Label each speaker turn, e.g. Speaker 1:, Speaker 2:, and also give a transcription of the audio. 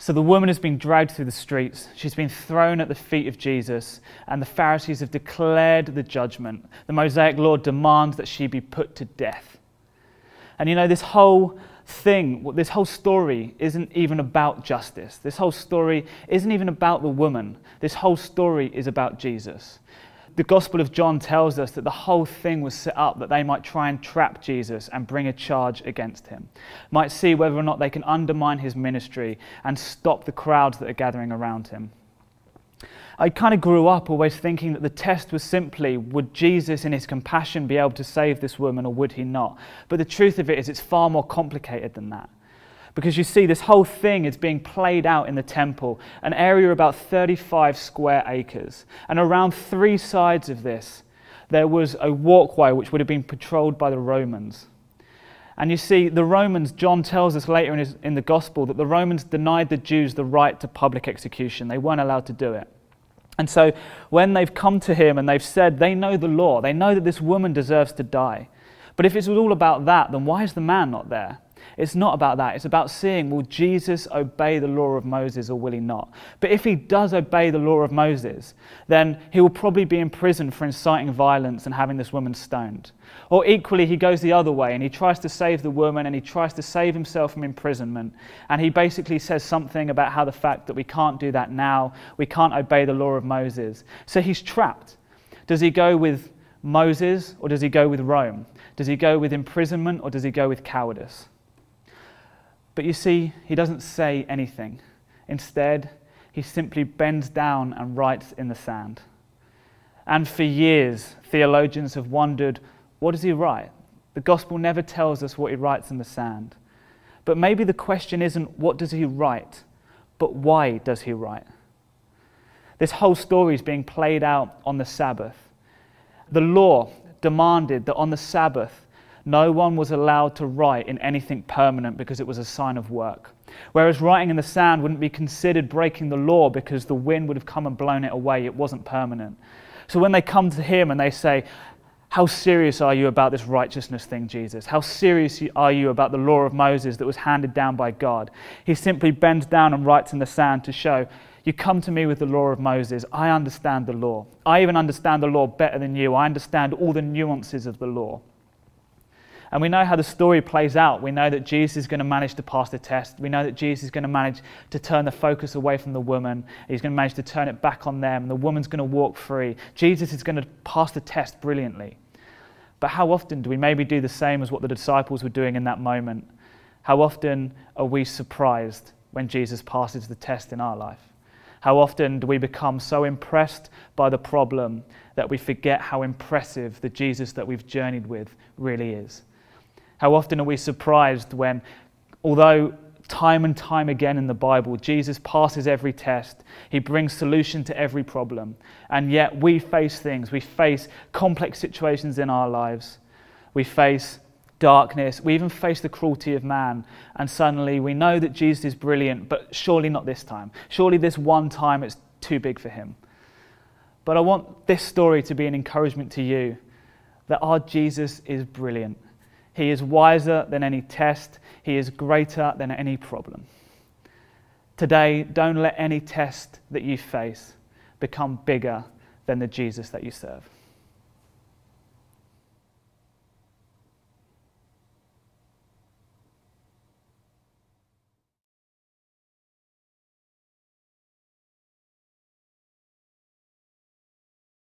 Speaker 1: So the woman has been dragged through the streets. She's been thrown at the feet of Jesus, and the Pharisees have declared the judgment. The Mosaic law demands that she be put to death. And you know, this whole story isn't even about justice. This whole story isn't even about the woman. This whole story is about Jesus. The Gospel of John tells us that the whole thing was set up that they might try and trap Jesus and bring a charge against him, might see whether or not they can undermine his ministry and stop the crowds that are gathering around him. I kind of grew up always thinking that the test was simply, would Jesus in his compassion be able to save this woman or would he not? But the truth of it is it's far more complicated than that. Because you see, this whole thing is being played out in the temple, an area about 35 square acres. And around 3 sides of this, there was a walkway which would have been patrolled by the Romans. And you see, the Romans, John tells us later in the Gospel, that the Romans denied the Jews the right to public execution. They weren't allowed to do it. And so when they've come to him and they've said they know the law, they know that this woman deserves to die. But if it's all about that, then why is the man not there? It's not about that. It's about seeing, will Jesus obey the law of Moses or will he not? But if he does obey the law of Moses, then he will probably be in prison for inciting violence and having this woman stoned. Or equally, he goes the other way and he tries to save the woman and he tries to save himself from imprisonment. And he basically says something about how the fact that we can't do that now, we can't obey the law of Moses. So he's trapped. Does he go with Moses or does he go with Rome? Does he go with imprisonment or does he go with cowardice? But you see, he doesn't say anything. Instead, he simply bends down and writes in the sand. And for years, theologians have wondered, what does he write? The gospel never tells us what he writes in the sand. But maybe the question isn't what does he write, but why does he write? This whole story is being played out on the Sabbath. The law demanded that on the Sabbath, no one was allowed to write in anything permanent because it was a sign of work. Whereas writing in the sand wouldn't be considered breaking the law because the wind would have come and blown it away. It wasn't permanent. So when they come to him and they say, how serious are you about this righteousness thing, Jesus? How serious are you about the law of Moses that was handed down by God? He simply bends down and writes in the sand to show, you come to me with the law of Moses. I understand the law. I even understand the law better than you. I understand all the nuances of the law. And we know how the story plays out. We know that Jesus is going to manage to pass the test. We know that Jesus is going to manage to turn the focus away from the woman. He's going to manage to turn it back on them, and the woman's going to walk free. Jesus is going to pass the test brilliantly. But how often do we maybe do the same as what the disciples were doing in that moment? How often are we surprised when Jesus passes the test in our life? How often do we become so impressed by the problem that we forget how impressive the Jesus that we've journeyed with really is? How often are we surprised when, although time and time again in the Bible, Jesus passes every test, he brings solution to every problem, and yet we face things, we face complex situations in our lives, we face darkness, we even face the cruelty of man, and suddenly we know that Jesus is brilliant, but surely not this time. Surely this one time it's too big for him. But I want this story to be an encouragement to you that our Jesus is brilliant. He is wiser than any test. He is greater than any problem. Today, don't let any test that you face become bigger than the Jesus that you serve.